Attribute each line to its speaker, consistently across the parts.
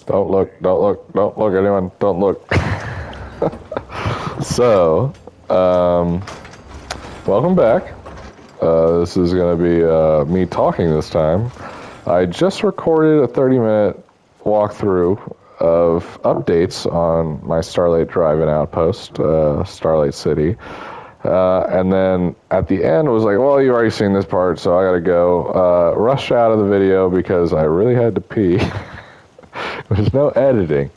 Speaker 1: Don't look, don't look, don't look, anyone, don't look. So, welcome back. This is going to be me talking this time. I just recorded a 30-minute walkthrough of updates on my Starlight Drive-In outpost, Starlight City. And then at the end was like, well, you've already seen this part, so I gotta go. Rush out of the video because I really had to pee. There's no editing.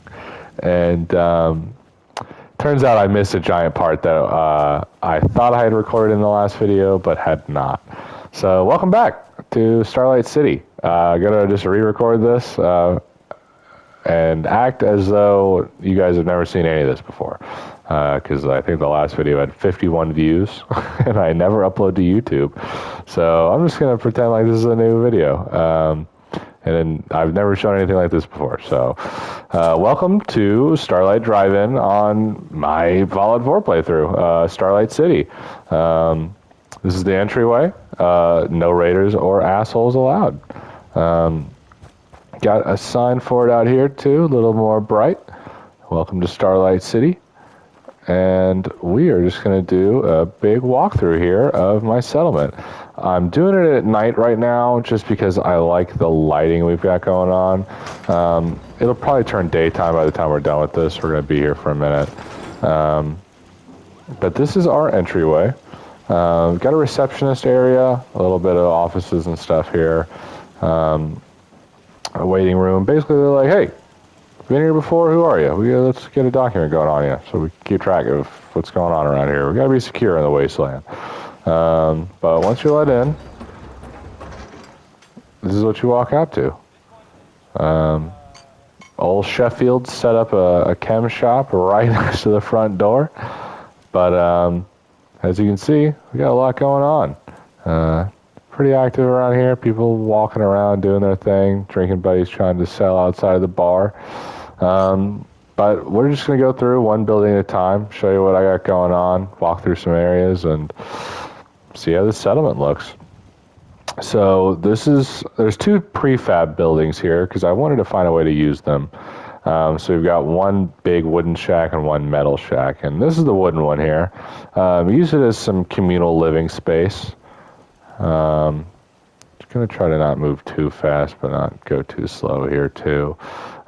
Speaker 1: And turns out I missed a giant part that I thought I had recorded in the last video, but had not. So welcome back to Starlight City. I'm gonna just re-record this and act as though you guys have never seen any of this before. Because I think the last video had 51 views, and I never upload to YouTube. So I'm just gonna pretend like this is a new video. And I've never shown anything like this before. So welcome to Starlight Drive-In on my Fallout 4 playthrough, Starlight City. This is the entryway. No raiders or assholes allowed. Got a sign for it out here too, a little more bright. Welcome to Starlight City. And we are just going to do a big walkthrough here of my settlement. I'm doing it at night right now just because I like the lighting we've got going on. It'll probably turn daytime by the time we're done with this. We're going to be here for a minute. But this is our entryway. We've got a receptionist area, a little bit of offices and stuff here. A waiting room. Basically, they're like, hey, been here before? Who are you? Let's get a document going on you so we can keep track of what's going on around here. We got to be secure in the wasteland. But once you're let in, this is what you walk out to. Old Sheffield set up a chem shop right next to the front door. But as you can see, we got a lot going on. Pretty active around here. People walking around doing their thing, drinking buddies trying to sell outside of the bar. But we're just going to go through one building at a time, show you what I got going on, walk through some areas, and see how the settlement looks. So there's two prefab buildings here because I wanted to find a way to use them. So we've got one big wooden shack and one metal shack, and this is the wooden one here. Use it as some communal living space. Just gonna try to not move too fast, but not go too slow here too.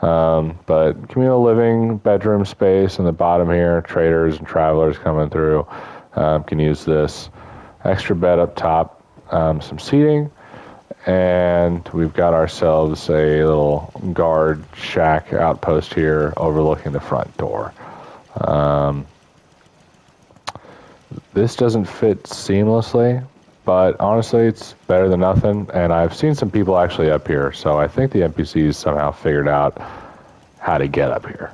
Speaker 1: But communal living, bedroom space in the bottom here. Traders and travelers coming through can use this. Extra bed up top, some seating, and we've got ourselves a little guard shack outpost here overlooking the front door. This doesn't fit seamlessly, but honestly, it's better than nothing, and I've seen some people actually up here, so I think the NPCs somehow figured out how to get up here.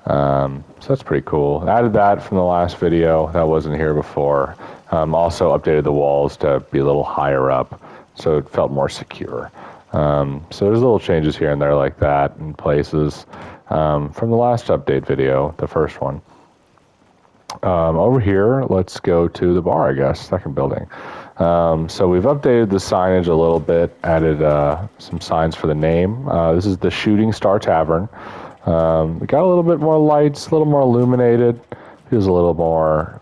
Speaker 1: So that's pretty cool. Added that from the last video. That wasn't here before. Also updated the walls to be a little higher up, so it felt more secure. So there's little changes here and there like that in places from the last update video, the first one. Over here, let's go to the bar, I guess, second building. So we've updated the signage a little bit, added some signs for the name. This is the Shooting Star Tavern. We got a little bit more lights, a little more illuminated. Feels a little more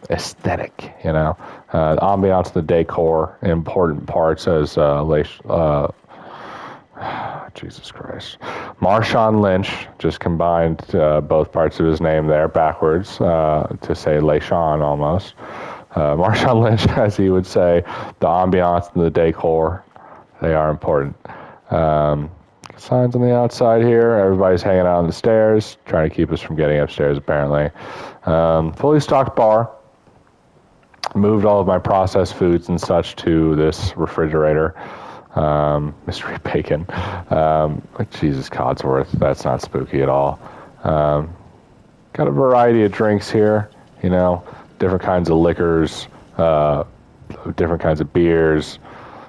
Speaker 1: aesthetic, you know. The ambiance, the decor, important parts as Jesus Christ. Marshawn Lynch just combined both parts of his name there backwards to say LeSean almost. Marshawn Lynch, as he would say, the ambiance and the decor, they are important. Signs on the outside here. Everybody's hanging out on the stairs, trying to keep us from getting upstairs, apparently. Fully stocked bar. Moved all of my processed foods and such to this refrigerator. Mystery bacon. Jesus Codsworth, that's not spooky at all. Got a variety of drinks here, you know, different kinds of liquors, different kinds of beers,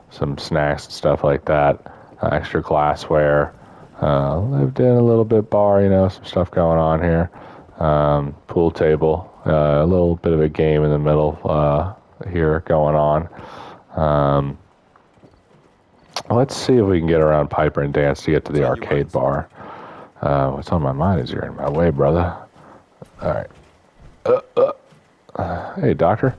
Speaker 1: some snacks and stuff like that. Extra glassware. Lived in a little bit bar, you know, some stuff going on here. Pool table, a little bit of a game in the middle here going on. Let's see if we can get around Piper and Dance to get to the arcade bar. What's on my mind is you're in my way, brother. All right. Hey, doctor.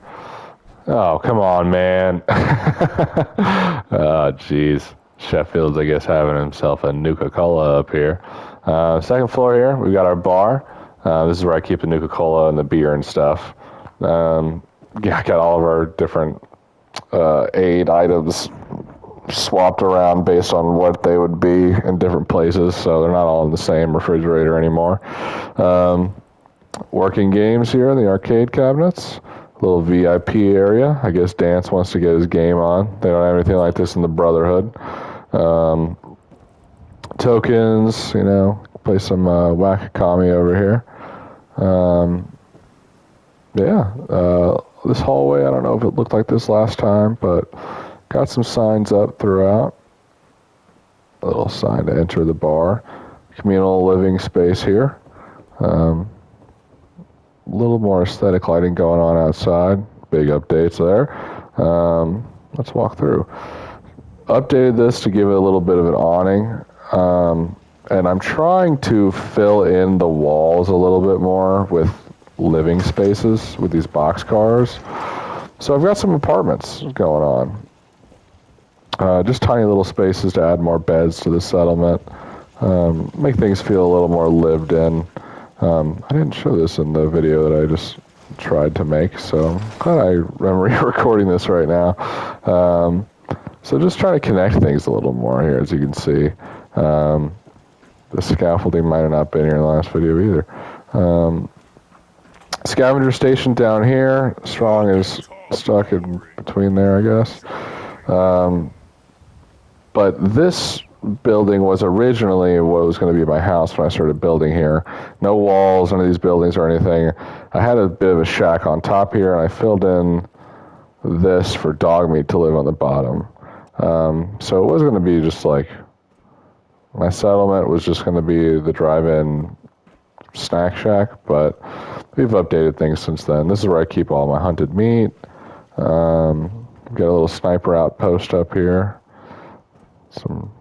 Speaker 1: Oh, come on, man. Oh, jeez. Sheffield's, I guess, having himself a Nuka-Cola up here. Second floor here, we've got our bar. This is where I keep the Nuka-Cola and the beer and stuff. Yeah, I got all of our different aid items swapped around based on what they would be in different places, so they're not all in the same refrigerator anymore. Working games here in the arcade cabinets. Little VIP area. I guess Dance wants to get his game on. They don't have anything like this in the Brotherhood. Tokens, you know, play some Wakakami over here. This hallway, I don't know if it looked like this last time, but got some signs up throughout. A little sign to enter the bar. Communal living space here. A little more aesthetic lighting going on outside. Big updates there. Let's walk through. Updated this to give it a little bit of an awning. And I'm trying to fill in the walls a little bit more with living spaces with these box cars. So I've got some apartments going on. Just tiny little spaces to add more beds to the settlement. Make things feel a little more lived in. I didn't show this in the video that I just tried to make, so I'm glad I'm re-recording this right now. So just trying to connect things a little more here, as you can see. The scaffolding might have not been here in the last video either. Scavenger station down here. Strong is stuck in between there, I guess. But this building was originally what was going to be my house when I started building here. No walls, none of these buildings or anything. I had a bit of a shack on top here, and I filled in this for dog meat to live on the bottom. So it was going to be just like my settlement was just going to be the drive-in snack shack, but we've updated things since then. This is where I keep all my hunted meat. Got a little sniper outpost up here. Some,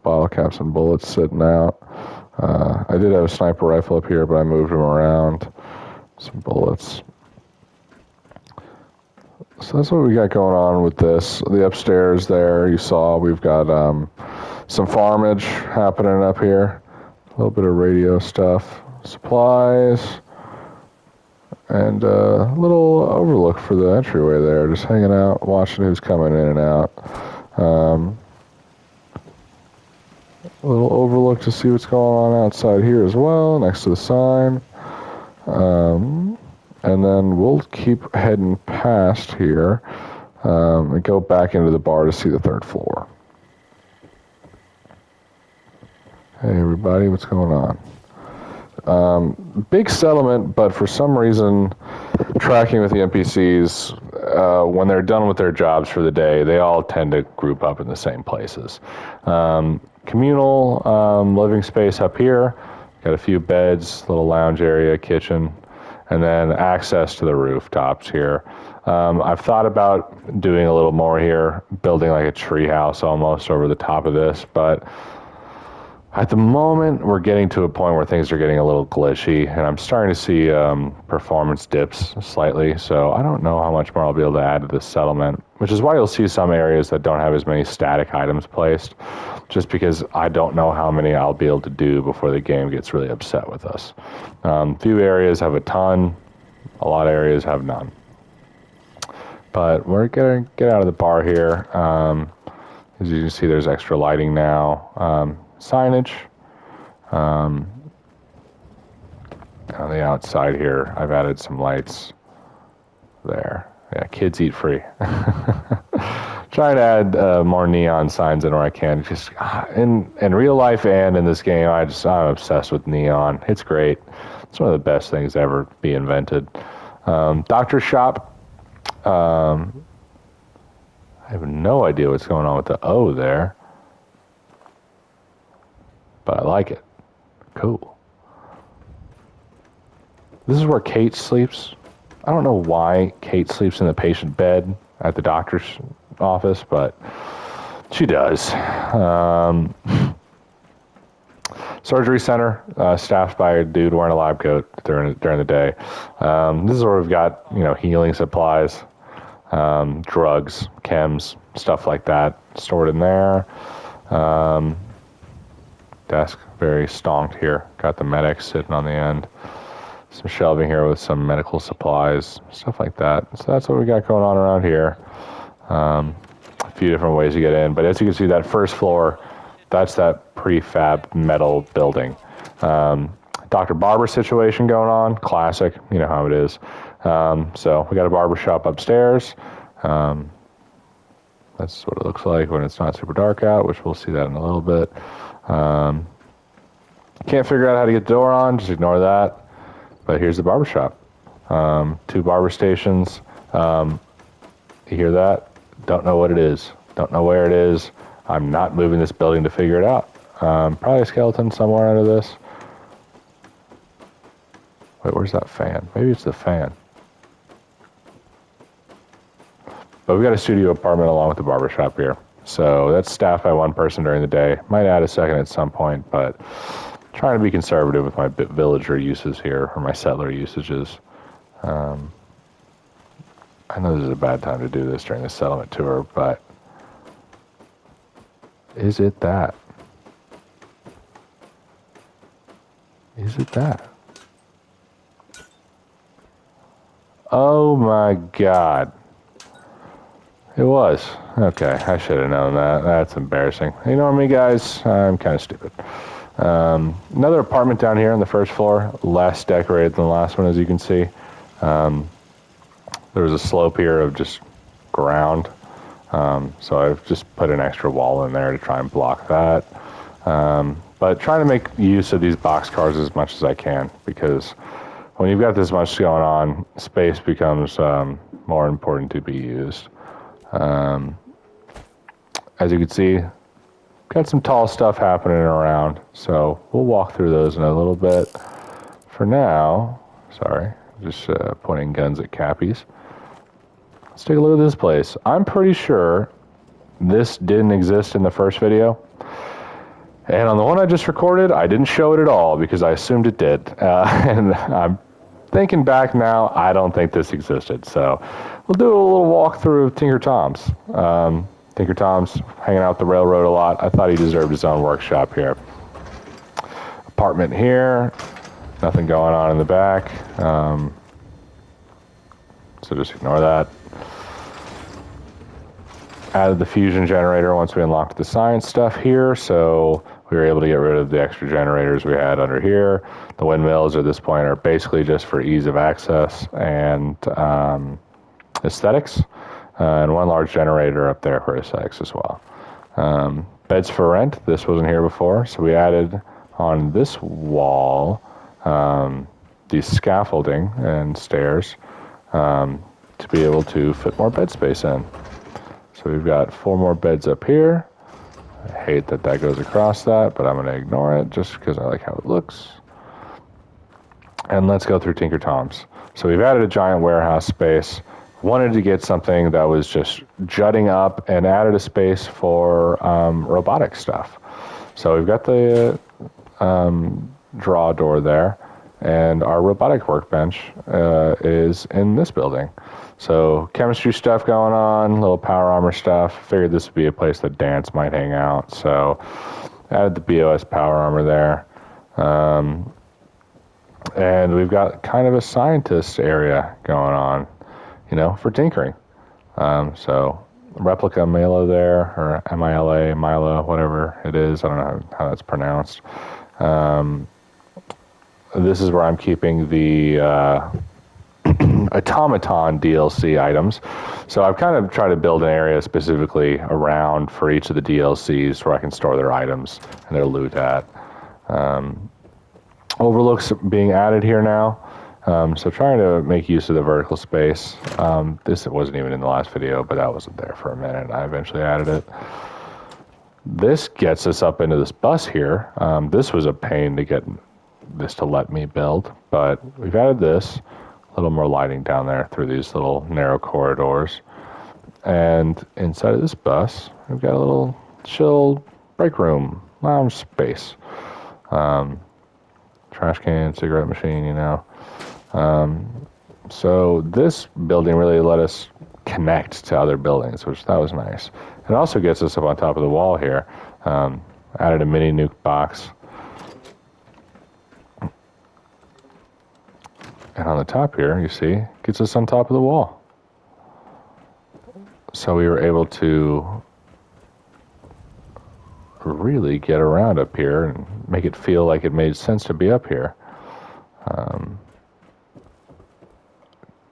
Speaker 1: bottle caps and bullets sitting out. I did have a sniper rifle up here, but I moved them around. Some bullets. So that's what we got going on with this. The upstairs there, you saw, we've got some farmage happening up here. A little bit of radio stuff. Supplies. And a little overlook for the entryway there. Just hanging out, watching who's coming in and out. A little overlook to see what's going on outside here as well, next to the sign. And then we'll keep heading past here and go back into the bar to see the third floor. Hey everybody, what's going on? Big settlement, but for some reason, tracking with the NPCs, when they're done with their jobs for the day, they all tend to group up in the same places. Communal living space up here. Got a few beds, little lounge area, kitchen, and then access to the rooftops here. I've thought about doing a little more here, building like a tree house almost over the top of this, but at the moment, we're getting to a point where things are getting a little glitchy, and I'm starting to see performance dips slightly, so I don't know how much more I'll be able to add to this settlement, which is why you'll see some areas that don't have as many static items placed, just because I don't know how many I'll be able to do before the game gets really upset with us. Few areas have a ton, a lot of areas have none. But we're going to get out of the bar here. As you can see, there's extra lighting now. Signage. On the outside here, I've added some lights there. Yeah, kids eat free. Trying to add more neon signs in where I can. Just in real life and in this game, I'm obsessed with neon. It's great. It's one of the best things to ever be invented. Doctor's shop. I have no idea what's going on with the O there. But I like it. Cool. This is where Kate sleeps. I don't know why Kate sleeps in the patient bed at the doctor's office, but She does. Surgery center, staffed by a dude wearing a lab coat during the day. This is where we've got, healing supplies, drugs, chems, stuff like that stored in there. Desk, very stonked here. Got the medics sitting on the end. Some shelving here with some medical supplies, stuff like that. So that's what we got going on around here. A few different ways to get in, but as you can see, that first floor, that's that prefab metal building. Dr. Barber situation going on, classic, you know how it is. So we got a barber shop upstairs. That's what it looks like when it's not super dark out, which we'll see that in a little bit. Can't figure out how to get the door on, just ignore that. But here's the barber shop. 2 barber stations. You hear that? Don't know what it is. Don't know where it is. I'm not moving this building to figure it out. Probably a skeleton somewhere under this. Wait, where's that fan? Maybe it's the fan. But we got a studio apartment along with the barber shop here. So that's staffed by 1 person during the day. Might add a second at some point, but trying to be conservative with my villager uses here, or my settler usages. I know this is a bad time to do this during the settlement tour, but is it that? Is it that? Oh my God. It was. Okay, I should have known that. That's embarrassing. Ignore me, guys. I'm kind of stupid. Another apartment down here on the first floor, less decorated than the last one, as you can see. There was a slope here of just ground, so I've just put an extra wall in there to try and block that. But trying to make use of these boxcars as much as I can, because when you've got this much going on, space becomes more important to be used. As you can see, got some tall stuff happening around, so we'll walk through those in a little bit. For now, sorry, just pointing guns at Cappies. Let's take a look at this place. I'm pretty sure this didn't exist in the first video. And on the one I just recorded, I didn't show it at all because I assumed it did. And I'm thinking back now, I don't think this existed. So we'll do a little walkthrough of Tinker Tom's. Tinker Tom's hanging out the railroad a lot. I thought he deserved his own workshop here. Apartment here, nothing going on in the back. So just ignore that. Added the fusion generator once we unlocked the science stuff here, so we were able to get rid of the extra generators we had under here. The windmills at this point are basically just for ease of access and aesthetics, and 1 large generator up there for aesthetics as well. Beds for rent, this wasn't here before, so we added on this wall these scaffolding and stairs to be able to fit more bed space in. So we've got 4 more beds up here. I hate that that goes across that, but I'm going to ignore it just because I like how it looks. And let's go through Tinker Tom's. So we've added a giant warehouse space. Wanted to get something that was just jutting up, and added a space for robotic stuff. So we've got the draw door there, and our robotic workbench is in this building. So chemistry stuff going on, little power armor stuff. Figured this would be a place that Dance might hang out, so added the BOS power armor there. And we've got kind of a scientist area going on, for tinkering. So replica Milo there, or MILA, Milo, whatever it is. I don't know how that's pronounced. This is where I'm keeping the automaton DLC items. So I've kind of tried to build an area specifically around for each of the DLCs where I can store their items and their loot at. Overlooks being added here now. So trying to make use of the vertical space. This wasn't even in the last video, but that wasn't there for a minute. I eventually added it. This gets us up into this bus here. This was a pain to get this to let me build, but we've added this. A little more lighting down there through these little narrow corridors. And inside of this bus, we've got a little chill break room, lounge space. Trash can, cigarette machine, you know. So this building really let us connect to other buildings, which that was nice. It also gets us up on top of the wall here. Added a mini nuke box. And on the top here, you see, gets us on top of the wall. So we were able to really get around up here and make it feel like it made sense to be up here.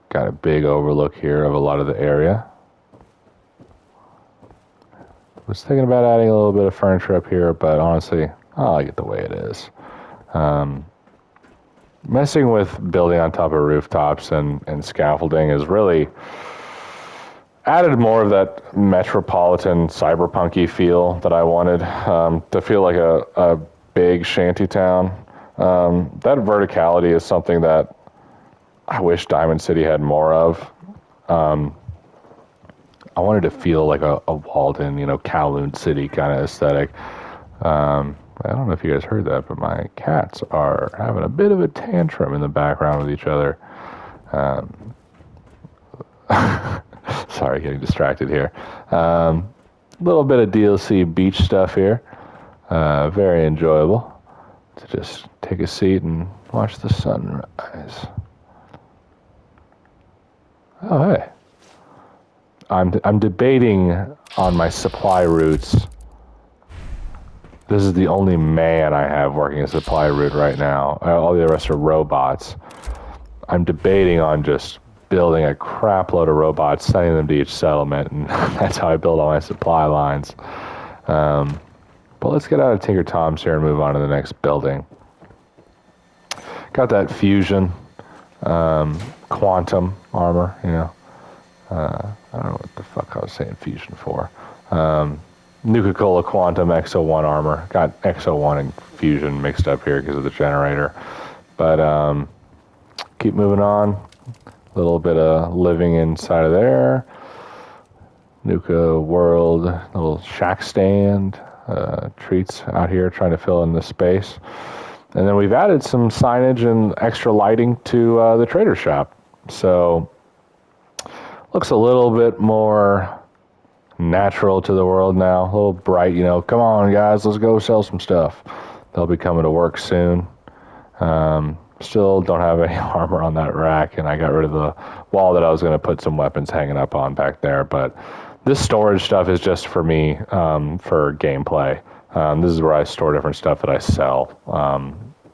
Speaker 1: Got a big overlook here of a lot of the area. Was thinking about adding a little bit of furniture up here, but honestly, I like it the way it is. Messing with building on top of rooftops and scaffolding has really added more of that metropolitan cyberpunky feel that I wanted, to feel like a big shanty town. That verticality is something that I wish Diamond City had more of. I wanted to feel like a Walden, Kowloon City kind of aesthetic. I don't know if you guys heard that, but my cats are having a bit of a tantrum in the background with each other. Sorry, getting distracted here. Little bit of DLC beach stuff here. Very enjoyable to just take a seat and watch the sunrise. Oh, hey. I'm debating on my supply routes. This is the only man I have working a supply route right now. All the rest are robots. I'm debating on just building a crap load of robots, sending them to each settlement, and that's how I build all my supply lines. But let's get out of Tinker Tom's here and move on to the next building. Got that fusion, quantum armor, I don't know what the fuck I was saying fusion for. Nuka-Cola Quantum Exo-1 armor. Got Exo-1 and Fusion mixed up here because of the generator. But keep moving on. A little bit of living inside of there. Nuka World, little shack stand. Treats out here trying to fill in the space. And then we've added some signage and extra lighting to the trader shop. So looks a little bit more natural to the world now, a little bright, come on guys, let's go sell some stuff. They'll be coming to work soon. Still don't have any armor on that rack, and I got rid of the wall that I was going to put some weapons hanging up on back there, but this storage stuff is just for me, for gameplay. This is where I store different stuff that I sell,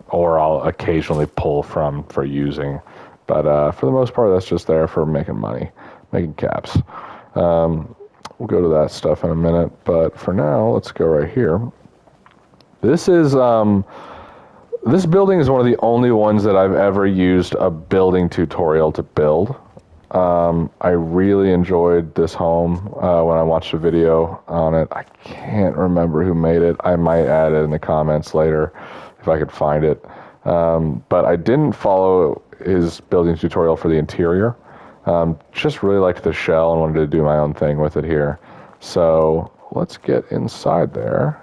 Speaker 1: or I'll occasionally pull from for using, but for the most part that's just there for making money, making caps. We'll go to that stuff in a minute, but for now, let's go right here. This is, this building is one of the only ones that I've ever used a building tutorial to build. I really enjoyed this home when I watched a video on it. I can't remember who made it. I might add it in the comments later if I could find it. But I didn't follow his building tutorial for the interior. Just really liked the shell and wanted to do my own thing with it here. So let's get inside there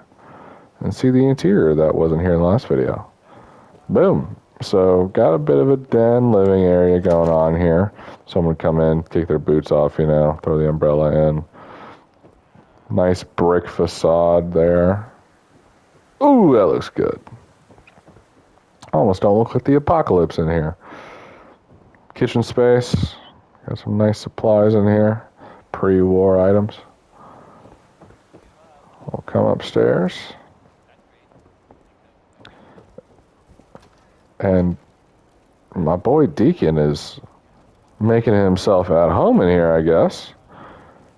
Speaker 1: and see the interior that wasn't here in the last video. Boom. So got a bit of a den living area going on here. Someone would come in, take their boots off, throw the umbrella in. Nice brick facade there. Ooh, that looks good. Almost don't look like the apocalypse in here. Kitchen space. Got some nice supplies in here, pre-war items. We'll come upstairs. And my boy Deacon is making himself at home in here, I guess.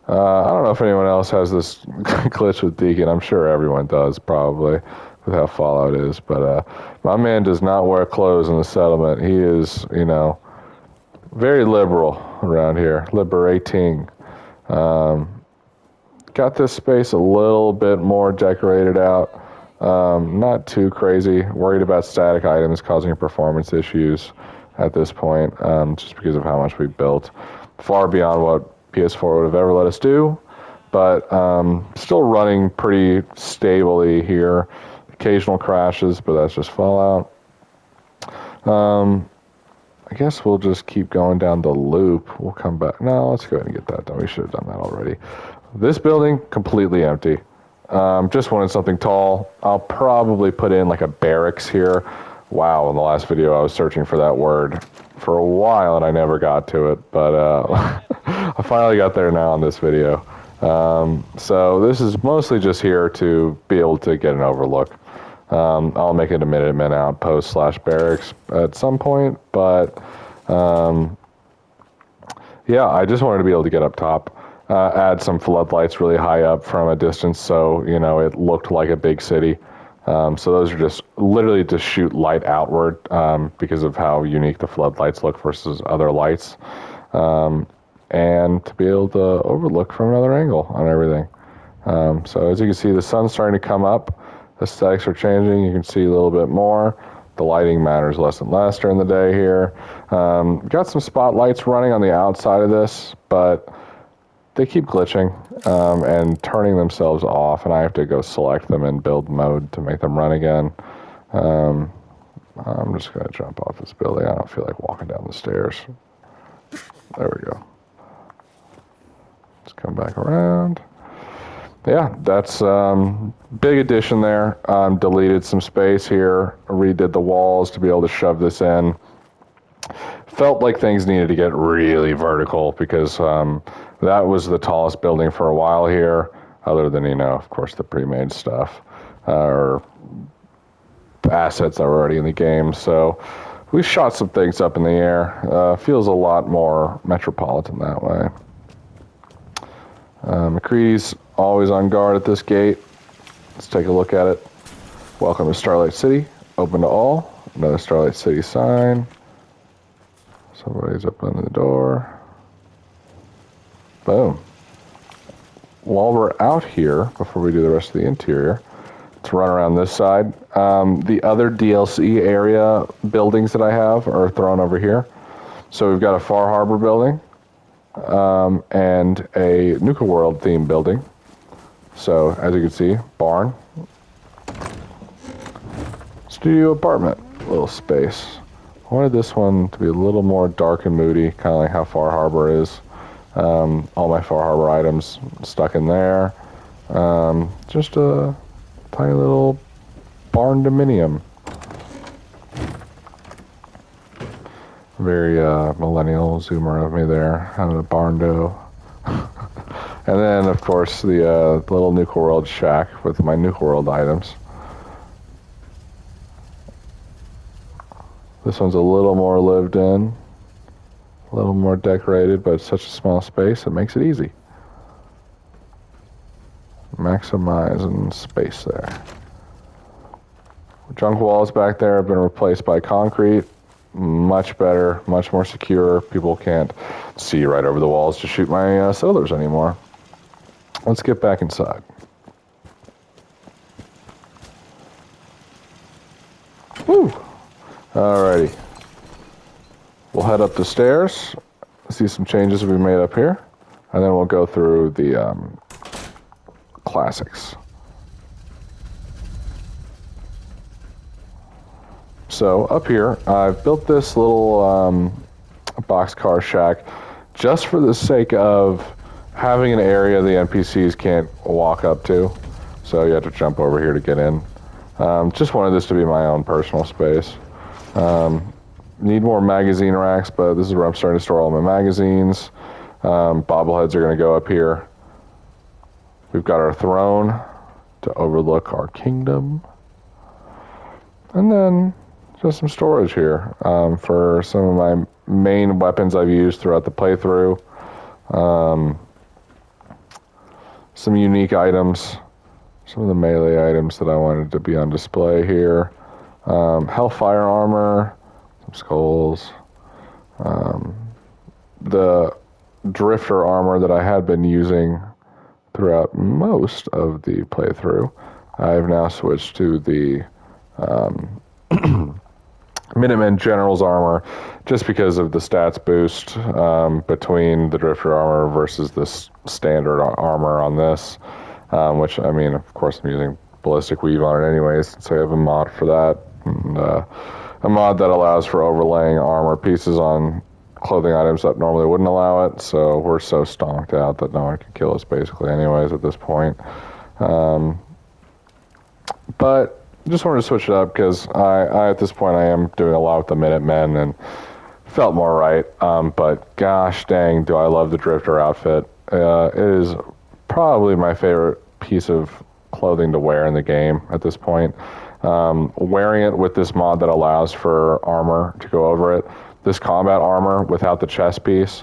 Speaker 1: I don't know if anyone else has this glitch with Deacon. I'm sure everyone does, probably, with how Fallout is. But my man does not wear clothes in the settlement. He is, very liberal around here, liberating. Got this space a little bit more decorated out. Not too crazy. Worried about static items causing performance issues at this point, just because of how much we built. Far beyond what PS4 would have ever let us do. But still running pretty stably here. Occasional crashes, but that's just Fallout. I guess we'll just keep going down the loop. We'll come back. No, let's go ahead and get that done. We should have done that already. This building, completely empty. Just wanted something tall. I'll probably put in like a barracks here. Wow, in the last video I was searching for that word for a while and I never got to it, but I finally got there now in this video. So this is mostly just here to be able to get an overlook. I'll make it a Minutemen outpost / barracks at some point, but yeah, I just wanted to be able to get up top, add some floodlights really high up from a distance so, you know, it looked like a big city. So those are just literally to shoot light outward because of how unique the floodlights look versus other lights. And to be able to overlook from another angle on everything. So as you can see, the sun's starting to come up. Aesthetics are changing. You can see a little bit more. The lighting matters less and less during the day here. Got some spotlights running on the outside of this, but they keep glitching and turning themselves off, and I have to go select them in build mode to make them run again. I'm just going to jump off this building. I don't feel like walking down the stairs. There we go. Let's come back around. Yeah, that's big addition there. Deleted some space here, redid the walls to be able to shove this in. Felt like things needed to get really vertical because that was the tallest building for a while here, other than, you know, of course, the pre-made stuff or assets that were already in the game. So we shot some things up in the air. Feels a lot more metropolitan that way. McCready's always on guard at this gate. Let's take a look at it. Welcome to Starlight City. Open to all. Another Starlight City sign. Somebody's opening the door. Boom. While we're out here, before we do the rest of the interior, let's run around this side. The other DLC area buildings that I have are thrown over here. So we've got a Far Harbor building. And a Nuka World themed building. So, as you can see, barn. Studio apartment, little space. I wanted this one to be a little more dark and moody, kind of like how Far Harbor is. All my Far Harbor items stuck in there. Just a tiny little barn dominium. Very millennial zoomer of me there, having a barn dough. And then, of course, the little Nuka World shack with my Nuka World items. This one's a little more lived in, a little more decorated, but it's such a small space, it makes it easy. Maximizing space there. Junk walls back there have been replaced by concrete. Much better, much more secure. People can't see right over the walls to shoot my settlers anymore. Let's get back inside. Woo! Alrighty. We'll head up the stairs, see some changes we made up here, and then we'll go through the classics. So up here, I've built this little boxcar shack just for the sake of having an area the NPCs can't walk up to. So you have to jump over here to get in. Just wanted this to be my own personal space. Need more magazine racks, but this is where I'm starting to store all my magazines. Bobbleheads are going to go up here. We've got our throne to overlook our kingdom. And then just some storage here for some of my main weapons I've used throughout the playthrough. Some unique items, some of the melee items that I wanted to be on display here. Hellfire armor, some skulls. The drifter armor that I had been using throughout most of the playthrough, I've now switched to the Minutemen General's armor, just because of the stats boost between the Drifter armor versus this standard armor on this, which, I mean, of course I'm using Ballistic Weave on it anyways, so I have a mod for that, and a mod that allows for overlaying armor pieces on clothing items that normally wouldn't allow it, so we're so stonked out that no one can kill us basically anyways at this point. But just wanted to switch it up because I at this point I am doing a lot with the Minutemen and felt more right. But gosh dang, do I love the Drifter outfit. It is probably my favorite piece of clothing to wear in the game at this point. Wearing it with this mod that allows for armor to go over it, this combat armor without the chest piece,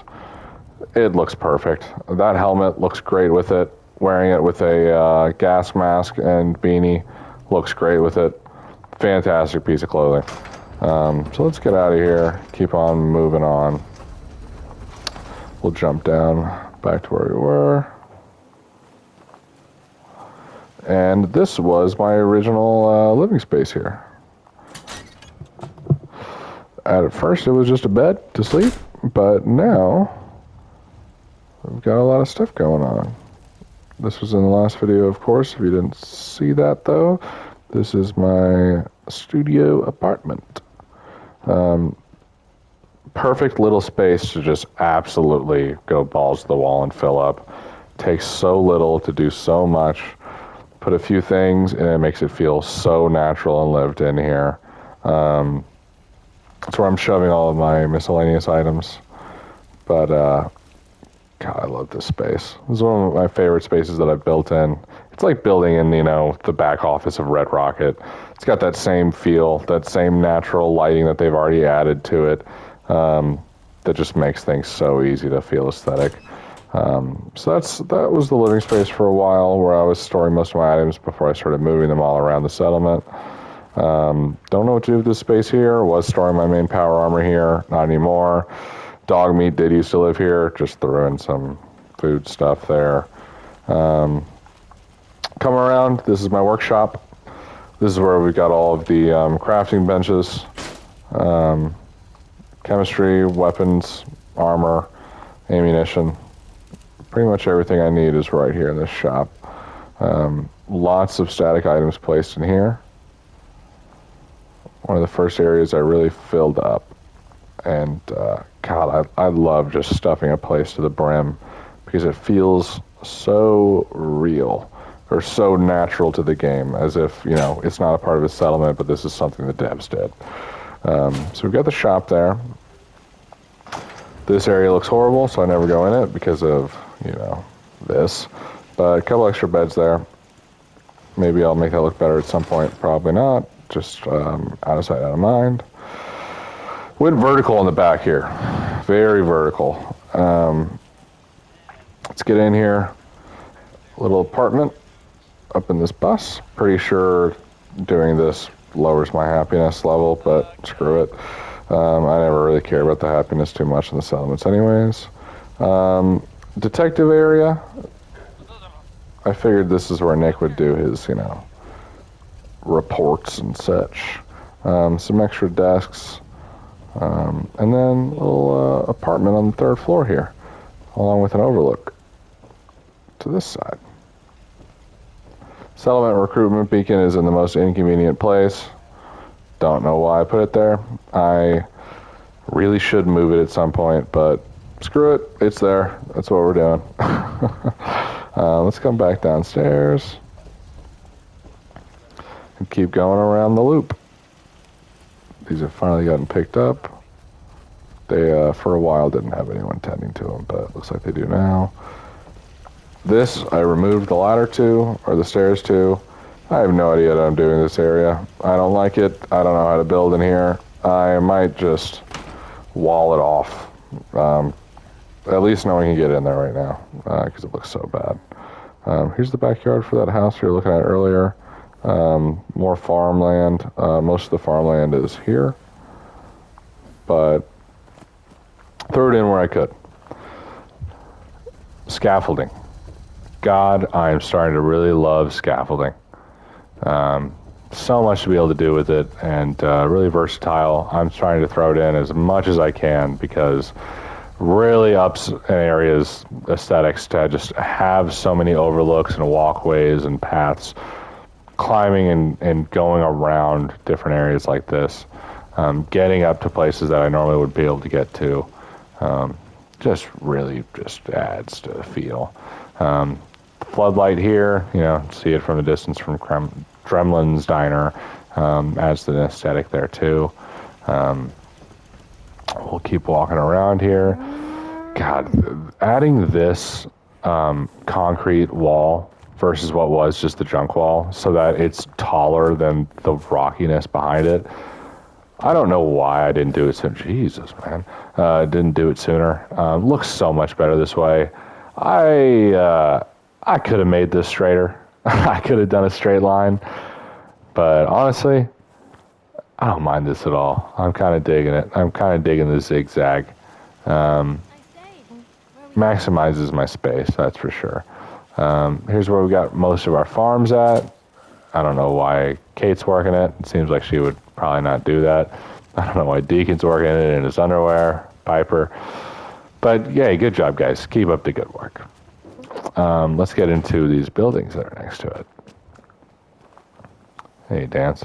Speaker 1: it looks perfect. That helmet looks great with it. Wearing it with a gas mask and beanie looks great with it. Fantastic piece of clothing. So let's get out of here. Keep on moving on. We'll jump down back to where we were. And this was my original living space here. At first it was just a bed to sleep, but now we've got a lot of stuff going on. This was in the last video, of course. If you didn't see that, though, this is my studio apartment. Perfect little space to just absolutely go balls to the wall and fill up. Takes so little to do so much. Put a few things, and it makes it feel so natural and lived in here. That's where I'm shoving all of my miscellaneous items. But, God, I love this space. This is one of my favorite spaces that I've built in. It's like building in, the back office of Red Rocket. It's got that same feel, that same natural lighting that they've already added to it, that just makes things so easy to feel aesthetic. So that was the living space for a while, where I was storing most of my items before I started moving them all around the settlement. Don't know what to do with this space here. Was storing my main power armor here, not anymore. Dog Meat did used to live here, just threw in some food stuff there. Come around, this is my workshop. This is where we've got all of the crafting benches, chemistry, weapons, armor, ammunition. Pretty much everything I need is right here in this shop. Lots of static items placed in here. One of the first areas I really filled up. And God, I love just stuffing a place to the brim because it feels so real or so natural to the game, as if, it's not a part of a settlement, but this is something the devs did. So we've got the shop there. This area looks horrible, so I never go in it because of, this. But a couple extra beds there. Maybe I'll make that look better at some point. Probably not. Just out of sight, out of mind. Went vertical in the back here. Very vertical. Let's get in here. Little apartment up in this bus. Pretty sure doing this lowers my happiness level, but screw it. I never really care about the happiness too much in the settlements anyways. Detective area. I figured this is where Nick would do his, reports and such. Some extra desks. And then a little apartment on the third floor here, along with an overlook to this side. Settlement recruitment beacon is in the most inconvenient place. Don't know why I put it there. I really should move it at some point, but screw it. It's there. That's what we're doing. Let's come back downstairs and keep going around the loop. These have finally gotten picked up. They, for a while, didn't have anyone tending to them, but it looks like they do now. This, I removed the ladder to, or the stairs to. I have no idea what I'm doing in this area. I don't like it. I don't know how to build in here. I might just wall it off. At least no one can get in there right now, because it looks so bad. Here's the backyard for that house you were looking at earlier. More farmland. Most of the farmland is here, but throw it in where I could. Scaffolding. God, I am starting to really love scaffolding. So much to be able to do with it, and really versatile. I'm trying to throw it in as much as I can because really ups an area's aesthetics to just have so many overlooks and walkways and paths, climbing and going around different areas like this, getting up to places that I normally would be able to get to. Just really just adds to the feel. Floodlight here, see it from a distance from Dremlin's Diner, adds to the aesthetic there too. We'll keep walking around here. God, adding this concrete wall versus what was just the junk wall so that it's taller than the rockiness behind it. I don't know why I didn't do it sooner. Jesus, man. Didn't do it sooner. Looks so much better this way. I could have made this straighter. I could have done a straight line. But honestly, I don't mind this at all. I'm kind of digging it. I'm kind of digging the zigzag. Maximizes my space, that's for sure. Here's where we got most of our farms at. I don't know why Kate's working it. It seems like she would probably not do that. I don't know why Deacon's working it in his underwear, Piper. But yeah, good job, guys. Keep up the good work. Let's get into these buildings that are next to it. Hey, Dance.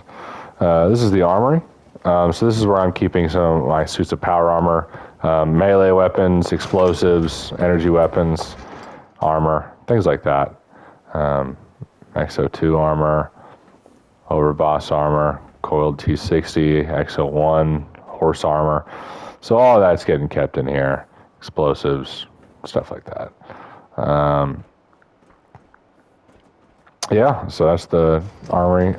Speaker 1: This is the armory. So this is where I'm keeping some of my suits of power armor, melee weapons, explosives, energy weapons, armor, things like that. XO2 armor, overboss armor, coiled T60, XO1, horse armor. So all that's getting kept in here. Explosives, stuff like that. Yeah, so that's the armory.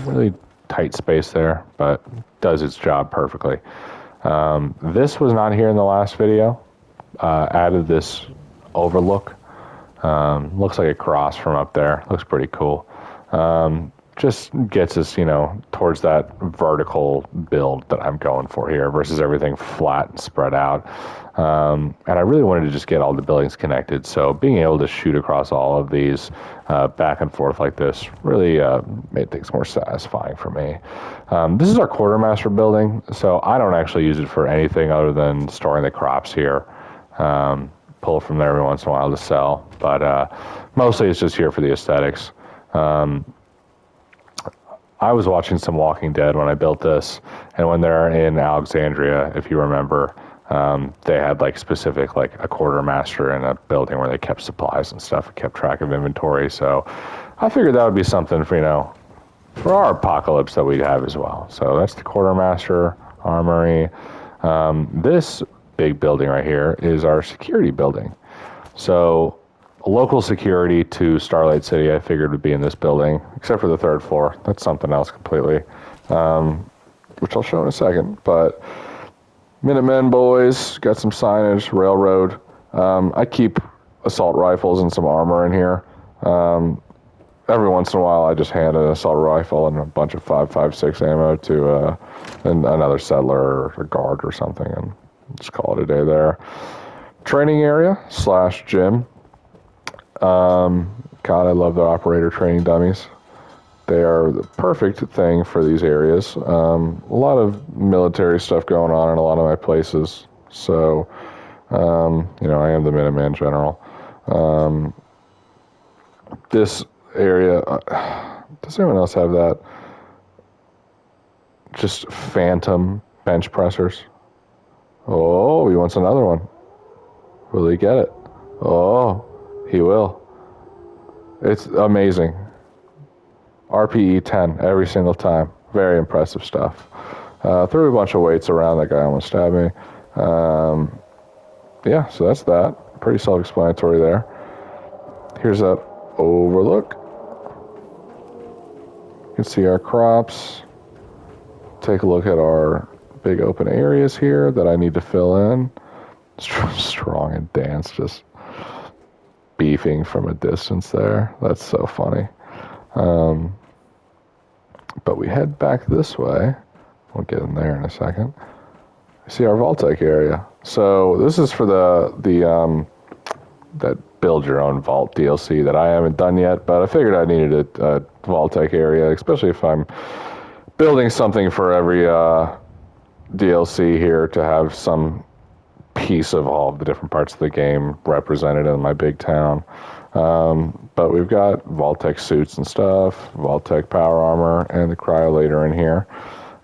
Speaker 1: Really tight space there, but does its job perfectly. This was not here in the last video. Added this overlook. Looks like a cross from up there. Looks pretty cool. Just gets us, towards that vertical build that I'm going for here versus everything flat and spread out. And I really wanted to just get all the buildings connected. So being able to shoot across all of these back and forth like this really made things more satisfying for me. This is our quartermaster building, so I don't actually use it for anything other than storing the crops here. Pull from there every once in a while to sell, but mostly it's just here for the aesthetics. I was watching some Walking Dead when I built this, and when they're in Alexandria, if you remember, they had specific a quartermaster in a building where they kept supplies and stuff and kept track of inventory. So I figured that would be something for for our apocalypse that we'd have as well. So that's the quartermaster armory. This big building right here is our security building. So local security to Starlight City, I figured would be in this building, except for the third floor. That's something else completely, which I'll show in a second. But Minutemen boys, got some signage, railroad. I keep assault rifles and some armor in here. Every once in a while, I just hand an assault rifle and a bunch of 5.56 ammo to another settler or a guard or something, and just call it a day there. Training area / gym. God, I love the operator training dummies. They are the perfect thing for these areas. A lot of military stuff going on in a lot of my places. So, I am the Minuteman General. This area, does anyone else have that? Just phantom bench pressers. Oh, he wants another one. Will he get it? Oh, he will. It's amazing. RPE 10 every single time. Very impressive stuff. Threw a bunch of weights around. That guy almost stabbed me. Yeah, so that's that. Pretty self-explanatory there. Here's that overlook. You can see our crops. Take a look at our big open areas here that I need to fill in. Strong and Dance just beefing from a distance there. That's so funny. But we head back this way. We'll get in there in a second. See our Vault-Tec area. So this is for that build your own vault DLC that I haven't done yet, but I figured I needed a Vault-Tec area, especially if I'm building something for every DLC here, to have some piece of all of the different parts of the game represented in my big town. But we've got Vault-Tec suits and stuff, Vault-Tec power armor, and the cryolator in here.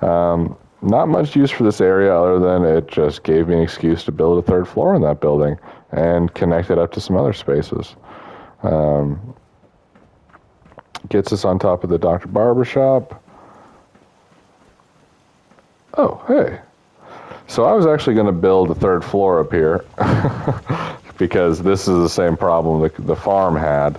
Speaker 1: Not much use for this area other than it just gave me an excuse to build a third floor in that building and connect it up to some other spaces. Gets us on top of the Dr. Barber shop. Oh, hey. So I was actually going to build a third floor up here because this is the same problem the farm had.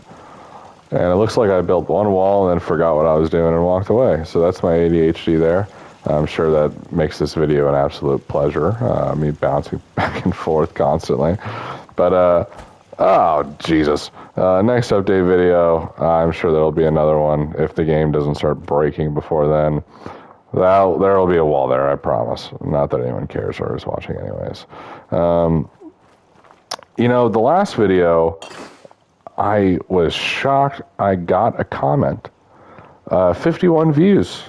Speaker 1: And it looks like I built one wall and then forgot what I was doing and walked away. So that's my ADHD there. I'm sure that makes this video an absolute pleasure, me bouncing back and forth constantly. But, oh, Jesus. Next update video, I'm sure there'll be another one if the game doesn't start breaking before then. There'll be a wall there, I promise. Not that anyone cares or is watching anyways. You know, the last video, I was shocked I got a comment. 51 views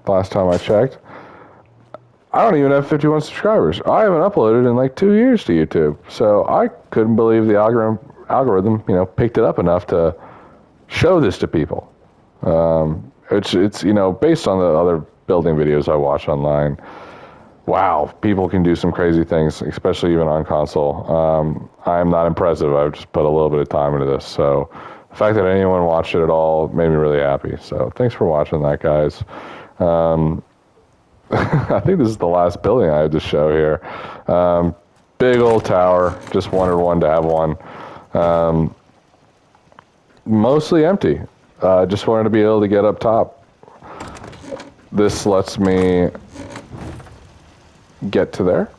Speaker 1: last time I checked. I don't even have 51 subscribers. I haven't uploaded in like 2 years to YouTube. So I couldn't believe the algorithm, you know, picked it up enough to show this to people. It's you know, based on the other building videos I watch online. Wow, people can do some crazy things, especially even on console. I'm not impressive. I've just put a little bit of time into this. So the fact that anyone watched it at all made me really happy. So thanks for watching that, guys. I think this is the last building I had to show here. Big old tower. Just wanted one to have one. Mostly empty. Just wanted to be able to get up top. This lets me get to there.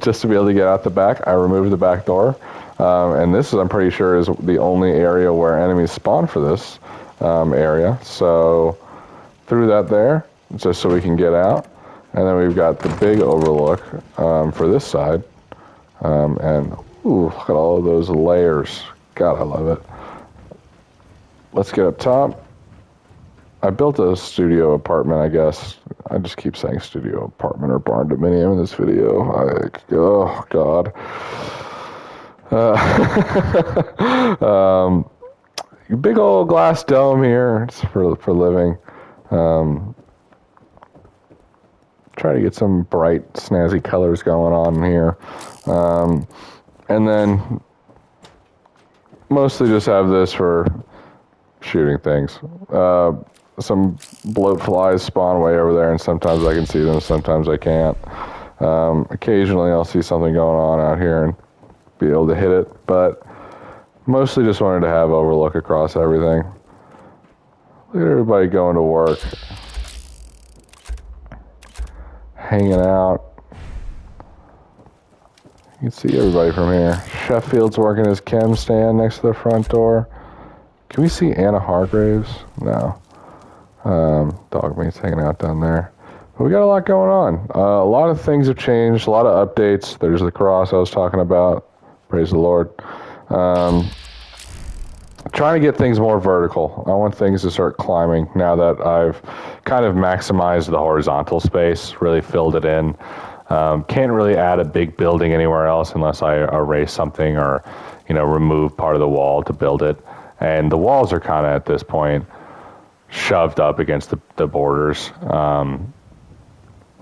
Speaker 1: Just to be able to get out the back. I removed the back door. And this is, I'm pretty sure, is the only area where enemies spawn for this area. So through that there, just so we can get out. And then we've got the big overlook for this side. And ooh, look at all of those layers. God, I love it. Let's get up top. I built a studio apartment, I guess. I just keep saying studio apartment or barn dominium in this video. Oh, God. Big old glass dome here. It's for living. Try to get some bright, snazzy colors going on here. And then mostly just have this for shooting things. Some bloat flies spawn way over there, and sometimes I can see them, sometimes I can't. Occasionally I'll see something going on out here and be able to hit it, but mostly just wanted to have overlook across everything. Look at everybody going to work. Hanging out. You can see everybody from here. Sheffield's working his chem stand next to the front door. Can we see Anna Hargraves? No. Dogmeat's hanging out down there. But we got a lot going on. A lot of things have changed, a lot of updates. There's the cross I was talking about. Praise the Lord. Trying to get things more vertical. I want things to start climbing now that I've kind of maximized the horizontal space, really filled it in. Can't really add a big building anywhere else unless I erase something or, you know, remove part of the wall to build it. And the walls are kind of, at this point, shoved up against the borders.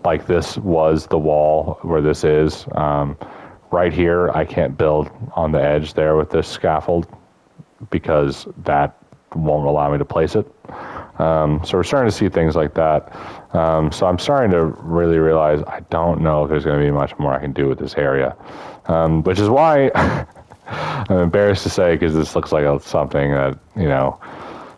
Speaker 1: Like this was the wall where this is. Right here, I can't build on the edge there with this scaffold because that won't allow me to place it. So we're starting to see things like that. So I'm starting to really realize I don't know if there's going to be much more I can do with this area. Which is why I'm embarrassed to say, because this looks like something that, you know,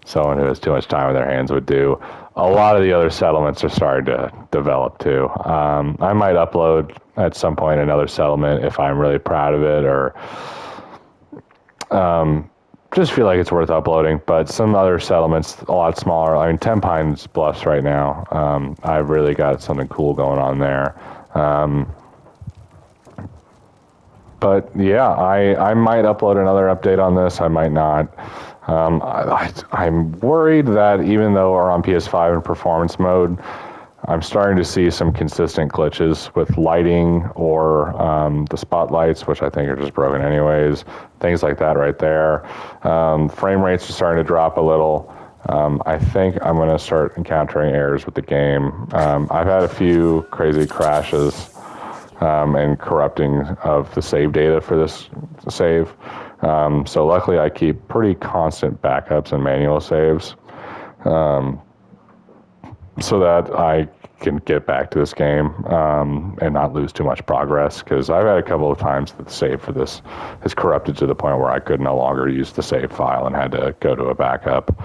Speaker 1: someone who has too much time on their hands would do. A lot of the other settlements are starting to develop too. I might upload at some point another settlement if I'm really proud of it, or just feel like it's worth uploading. But some other settlements, a lot smaller. I mean, 10 Pines Bluffs right now. I've really got something cool going on there. But yeah, I might upload another update on this. I might not. I'm worried that even though we're on PS5 in performance mode, I'm starting to see some consistent glitches with lighting or the spotlights, which I think are just broken anyways. Things like that right there. Frame rates are starting to drop a little. I think I'm going to start encountering errors with the game. I've had a few crazy crashes and corrupting of the save data for this save. So luckily I keep pretty constant backups and manual saves so that I can get back to this game and not lose too much progress, because I've had a couple of times that the save for this has corrupted to the point where I could no longer use the save file and had to go to a backup.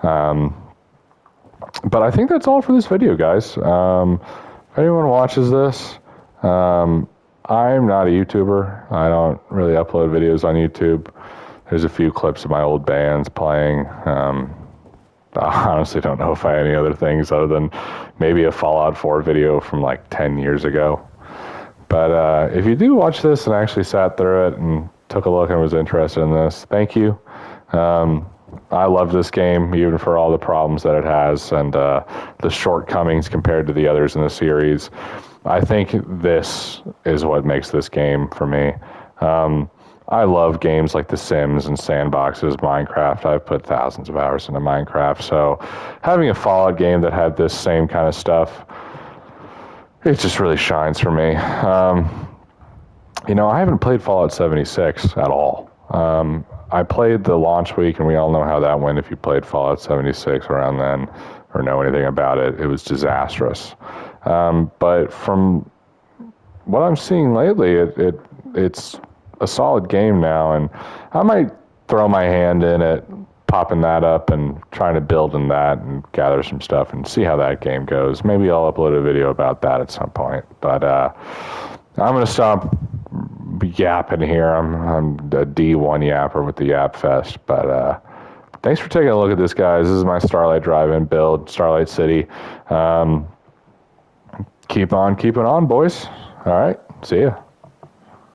Speaker 1: But I think that's all for this video, guys. If anyone watches this, I'm not a YouTuber. I don't really upload videos on YouTube. There's a few clips of my old bands playing. I honestly don't know if I have any other things other than maybe a Fallout 4 video from like 10 years ago. But if you do watch this and actually sat through it and took a look and was interested in this, thank you. I love this game, even for all the problems that it has and the shortcomings compared to the others in the series. I think this is what makes this game for me. I love games like The Sims and sandboxes, Minecraft. I've put thousands of hours into Minecraft, so having a Fallout game that had this same kind of stuff, it just really shines for me. I haven't played Fallout 76 at all. I played the launch week, and we all know how that went if you played Fallout 76 around then or know anything about it. It was disastrous. But from what I'm seeing lately, it's a solid game now, and I might throw my hand in it, popping that up and trying to build in that and gather some stuff and see how that game goes. Maybe I'll upload a video about that at some point. But I'm going to stop yapping here. I'm a D1 yapper with the Yap Fest. But thanks for taking a look at this, guys. This is my Starlight drive-in build, Starlight City. Keep on keeping on, boys. All right, see ya.